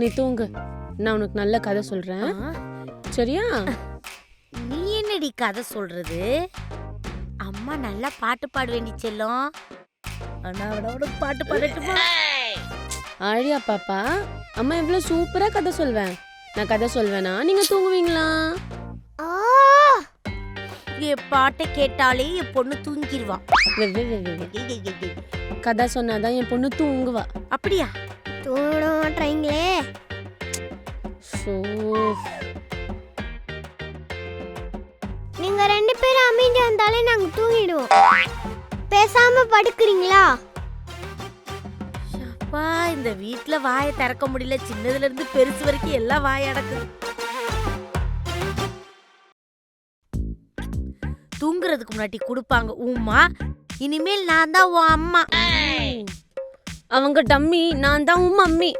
நீ தூங்கு, நான் உனக்கு நல்ல கதை சொல்றேன். சரியா? நீ என்னடி கதை சொல்றது? அம்மா நல்லா பாட்டு பாட வேண்டி செல்லும். ஆனா அவனோட பாட்டு பாடட்டுமா? ஆழியா பாப்பா, அம்மா எவ்வளவு சூப்பரா கதை சொல்வேன். நான் கதை சொல்வேனா நீங்க தூங்குவீங்களா? என் பாட்டை கேட்டாலே என் பொண்ணு தூங்கிடுவா. கதை சொன்னாதான் என் பொண்ணு தூங்குவா. அப்படியா? தூங்க மாட்டீங்களே. நீங்க 2 பேரும் அமைதியா இருந்தாலே நாங்க தூங்கிடுவோம். பேசாம படுக்கிறீங்களா? அப்பா, இந்த வீட்ல வாயை திறக்க முடியல. சின்னதுல இருந்து பெருசு வரைக்கும் எல்லாம் வாய் அடக்குது. தூங்குறதுக்கு முன்னாடி கொடுப்பாங்க உம்மா. இனிமேல் நான் தான் உன் அம்மா. அவங்க டம்மி, நான் தான் உன் மம்மி.